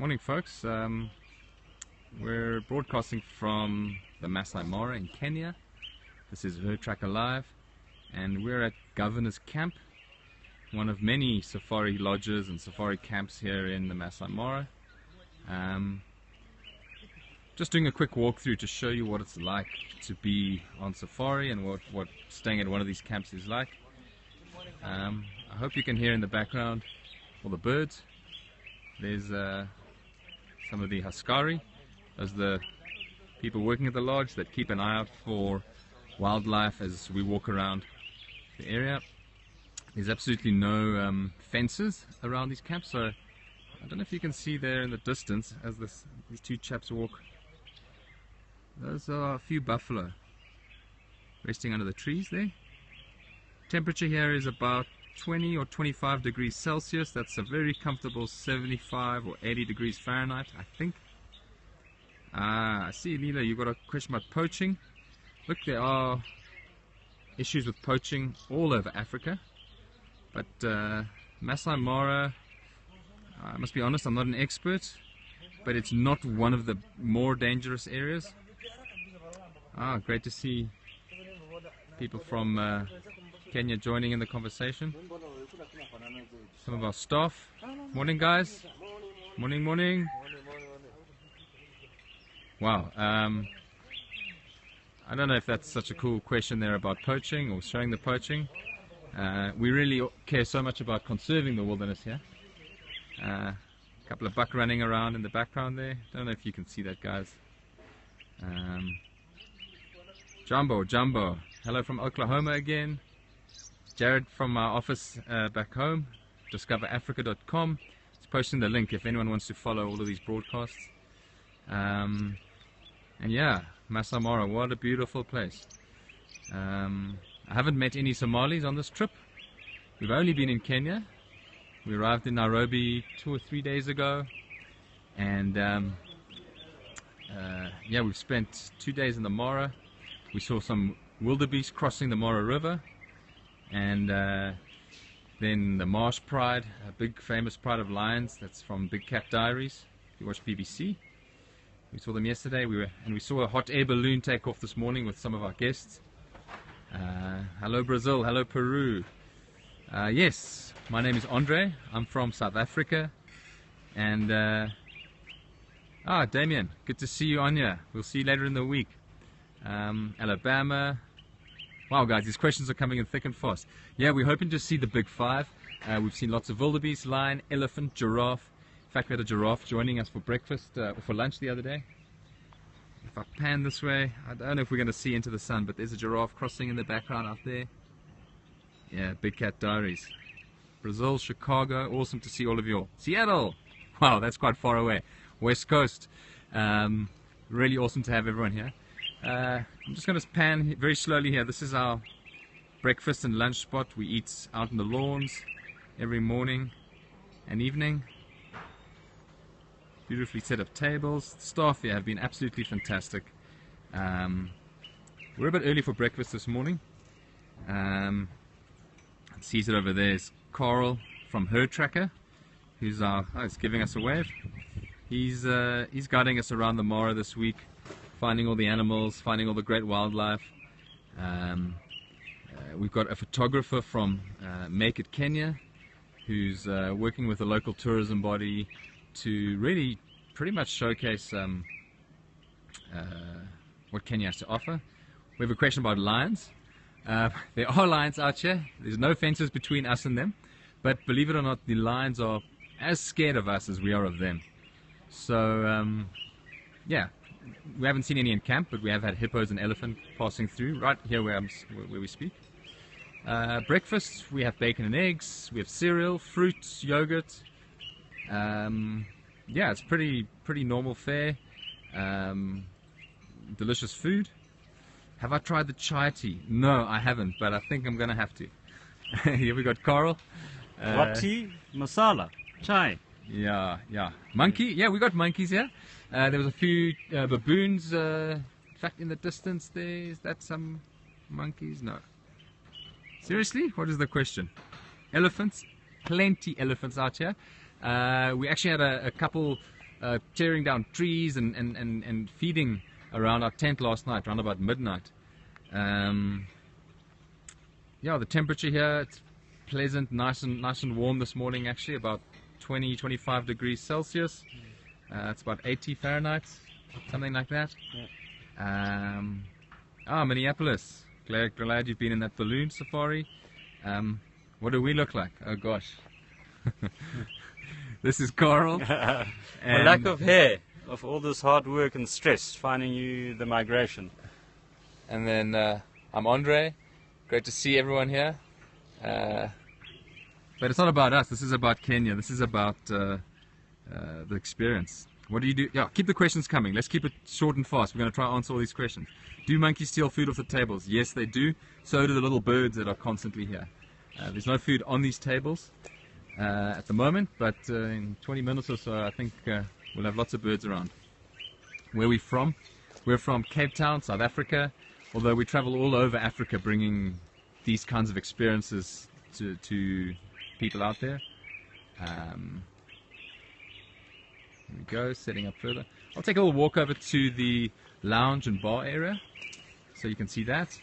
Morning, folks. We're broadcasting from the Masai Mara in Kenya. This is Her Tracker Live, and we're at Governor's Camp, one of many safari lodges and safari camps here in the Masai Mara. Just doing a quick walkthrough to show you what it's like to be on safari and what staying at one of these camps is like. I hope you can hear in the background all the birds. There's some of the Haskari. Those are the people working at the lodge that keep an eye out for wildlife as we walk around the area. There's absolutely no fences around these camps, so I don't know if you can see there in the distance as these two chaps walk. Those are a few buffalo resting under the trees there. Temperature here is about 20 or 25 degrees Celsius. That's a very comfortable 75 or 80 degrees Fahrenheit, I think. I see, Leela, you've got a question about poaching. Look, there are issues with poaching all over Africa, but Masai Mara, I must be honest, I'm not an expert, but it's not one of the more dangerous areas. Great to see people from Kenya joining in the conversation. Some of our staff. Morning, guys. Morning, morning. Wow. I don't know if that's such a cool question there about poaching or showing the poaching. We really care so much about conserving the wilderness here. A couple of buck running around in the background there. Don't know if you can see that, guys. Jumbo. Hello from Oklahoma again. Jared from our office back home, discoverafrica.com. It's posting the link if anyone wants to follow all of these broadcasts. And yeah, Masai Mara, what a beautiful place. I haven't met any Somalis on this trip. We've only been in Kenya. We arrived in Nairobi 2 or 3 days ago, and yeah, we've spent 2 days in the Mara. We saw some wildebeest crossing the Mara River, and then the Marsh Pride, a big famous pride of lions that's from Big Cat Diaries, if you watch BBC. We saw them yesterday, and we saw a hot air balloon take off this morning with some of our guests. Hello Brazil, hello Peru. Yes, my name is Andre, I'm from South Africa, and Damien, good to see you, Anya. We'll see you later in the week. Alabama. Wow, guys, these questions are coming in thick and fast. Yeah, we're hoping to see the big five. We've seen lots of wildebeest, lion, elephant, giraffe. In fact, we had a giraffe joining us for breakfast, for lunch the other day. If I pan this way, I don't know if we're going to see into the sun, but there's a giraffe crossing in the background out there. Yeah, Big Cat Diaries. Brazil, Chicago, awesome to see all of you all. Seattle! Wow, that's quite far away. West Coast. Really awesome to have everyone here. I'm just going to pan very slowly here. This is our breakfast and lunch spot. We eat out in the lawns every morning and evening. Beautifully set up tables. The staff here have been absolutely fantastic. We're a bit early for breakfast this morning. Seated over there is Carl from Her Tracker, who's he's giving us a wave. He's guiding us around the Mara this week, finding all the animals, finding all the great wildlife. We've got a photographer from Make It Kenya, who's working with a local tourism body to really pretty much showcase what Kenya has to offer. We have a question about lions. There are lions out here. There's no fences between us and them, but believe it or not, the lions are as scared of us as we are of them. So yeah, we haven't seen any in camp, but we have had hippos and elephant passing through right here where we speak. Breakfast, we have bacon and eggs, we have cereal, fruit, yogurt. Yeah, it's pretty normal fare. Delicious food. Have I tried the chai tea? No, I haven't, but I think I'm gonna have to. Here we got Carl. What tea? Masala. Chai. Yeah. Monkey? Yeah, we got monkeys here. There was a few baboons, in fact, in the distance there. Is that some monkeys? No. Seriously? What is the question? Elephants? Plenty elephants out here. We actually had a couple tearing down trees and feeding around our tent last night, around about midnight. Yeah, the temperature here, it's pleasant, nice and warm this morning, actually about 20-25 degrees Celsius. It's about 80 Fahrenheit, something like that. Minneapolis, glad you've been in that balloon safari. What do we look like? Oh gosh. This is Carl. A lack of hair, of all this hard work and stress finding you the migration. And then I'm Andre. Great to see everyone here. But it's not about us. This is about Kenya. This is about the experience. What do you do? Yeah, keep the questions coming. Let's keep it short and fast. We're going to try to answer all these questions. Do monkeys steal food off the tables? Yes, they do. So do the little birds that are constantly here. There's no food on these tables at the moment, but in 20 minutes or so, I think we'll have lots of birds around. Where are we from? We're from Cape Town, South Africa, although we travel all over Africa bringing these kinds of experiences to people out there. Here we go, setting up further. I'll take a little walk over to the lounge and bar area so you can see that.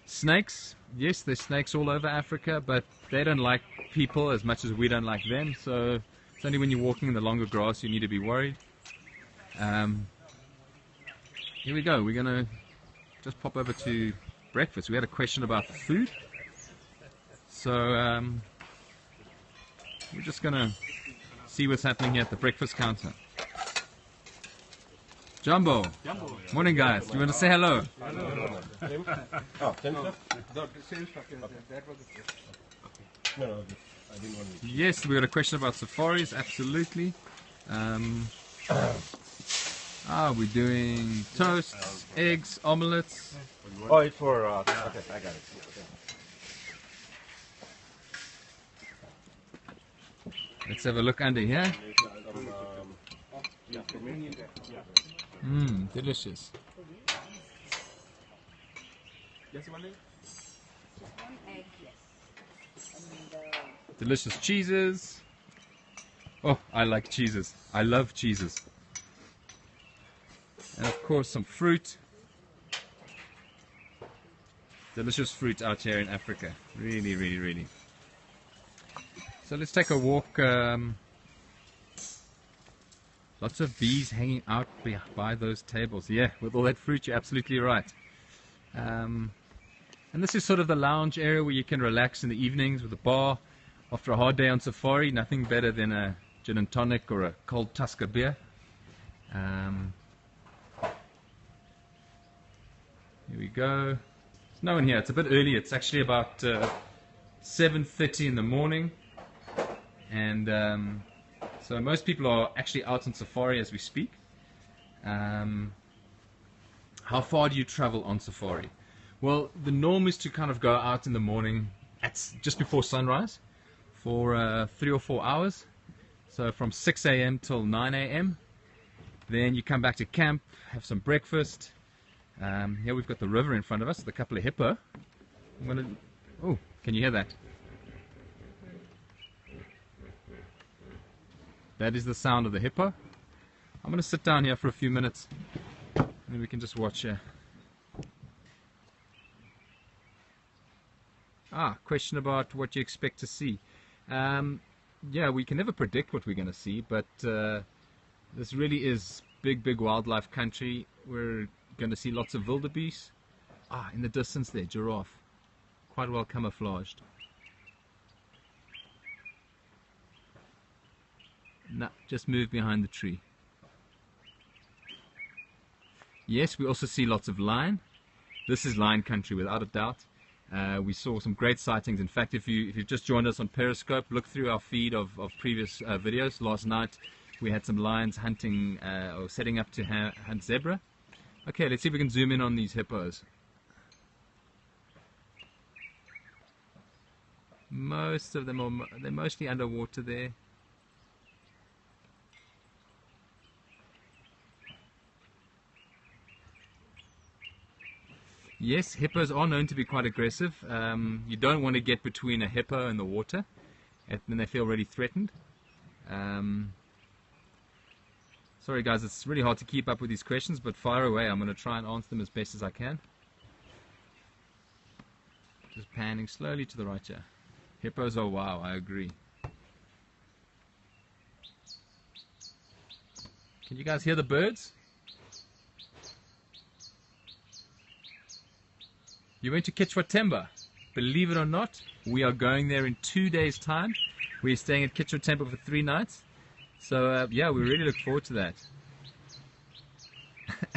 Snakes, yes, there's snakes all over Africa, but they don't like people as much as we don't like them, so it's only when you're walking in the longer grass you need to be worried. Here we go, we're going to just pop over to breakfast. We had a question about the food, so we're just going to see what's happening here at the breakfast counter. Jumbo. Morning, guys. Do you want to say hello? Yes, we got a question about safaris. Absolutely. We're doing toasts, eggs, omelets. Oh, it's for okay, I got it. Let's have a look under here. Delicious. Delicious cheeses. Oh, I like cheeses. I love cheeses. And of course some fruit. Delicious fruit out here in Africa. Really, really, really. So let's take a walk. Lots of bees hanging out by those tables. Yeah, with all that fruit, you're absolutely right. And this is sort of the lounge area where you can relax in the evenings with a bar. After a hard day on safari, nothing better than a gin and tonic or a cold Tusker beer. Here we go. There's no one here. It's a bit early. It's actually about 7:30 in the morning. And so most people are actually out on safari as we speak. How far do you travel on safari? Well, the norm is to kind of go out in the morning just before sunrise for 3 or 4 hours. So from 6 a.m. till 9 a.m. Then you come back to camp, have some breakfast. Here we've got the river in front of us with a couple of hippo. Oh, can you hear that? That is the sound of the hippo. I'm going to sit down here for a few minutes and then we can just watch here. Question about what you expect to see. Yeah, we can never predict what we're going to see, but this really is big wildlife country. We're going to see lots of wildebeest. In the distance there, giraffe. Quite well camouflaged. No, just move behind the tree. Yes, we also see lots of lion. This is lion country without a doubt. We saw some great sightings. In fact, if you've just joined us on Periscope, look through our feed of previous videos. Last night we had some lions hunting or setting up to hunt zebra. Okay, let's see if we can zoom in on these hippos. Most of them they're mostly underwater there. Yes, hippos are known to be quite aggressive. You don't want to get between a hippo and the water, and then they feel really threatened. Sorry guys, it's really hard to keep up with these questions, but fire away. I'm going to try and answer them as best as I can. Just panning slowly to the right here. Hippos are wow, I agree. Can you guys hear the birds? You went to Kichwatemba. Believe it or not, we are going there in 2 days' time. We're staying at Kichwatemba for 3 nights. So yeah, we really look forward to that.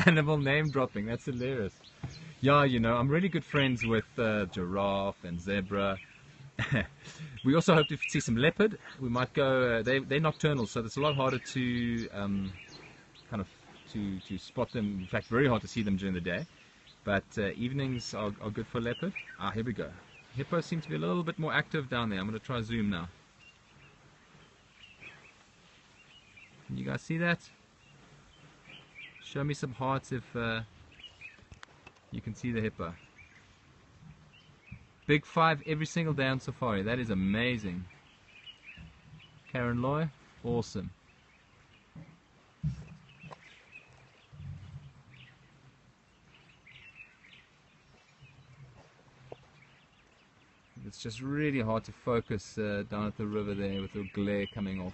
Animal name dropping, that's hilarious. Yeah, you know, I'm really good friends with giraffe and zebra. We also hope to see some leopard. We might go, they're nocturnal, so it's a lot harder to to spot them. In fact, very hard to see them during the day. But evenings are good for leopard. Ah, here we go. Hippos seem to be a little bit more active down there. I'm going to try zoom now. Can you guys see that? Show me some hearts if you can see the hippo. Big 5 every single day on safari. That is amazing. Karen Loy, awesome. It's just really hard to focus down at the river there with the glare coming off.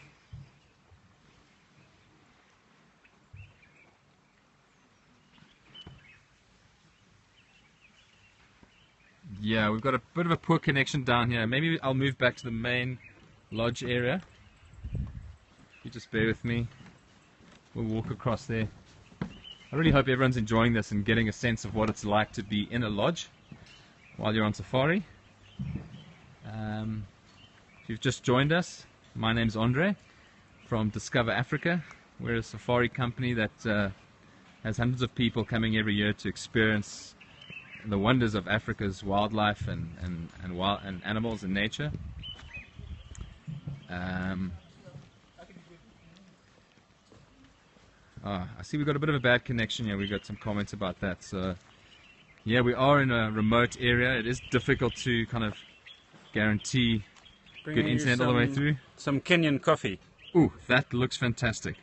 Yeah, we've got a bit of a poor connection down here. Maybe I'll move back to the main lodge area. You just bear with me. We'll walk across there. I really hope everyone's enjoying this and getting a sense of what it's like to be in a lodge while you're on safari. If you've just joined us, my name's Andre from Discover Africa. We're a safari company that has hundreds of people coming every year to experience the wonders of Africa's wildlife and animals and nature. I see we've got a bit of a bad connection here. We've got some comments about that. So yeah, we are in a remote area. It is difficult to kind of guarantee good internet all the way through. Some Kenyan coffee. Ooh, that looks fantastic.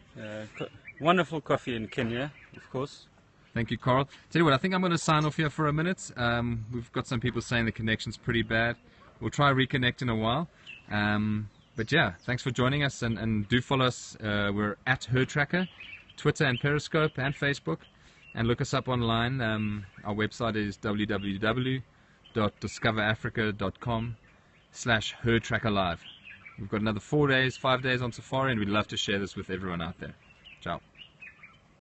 Wonderful coffee in Kenya, of course. Thank you, Carl. Tell you what, I think I'm going to sign off here for a minute. We've got some people saying the connection's pretty bad. We'll try reconnect in a while. But yeah, thanks for joining us, and do follow us. We're at HerdTracker, Twitter and Periscope and Facebook, and look us up online. Our website is www.discoverafrica.com/HerdTrackerLive. We've got another 5 days on safari, and we'd love to share this with everyone out there. Ciao.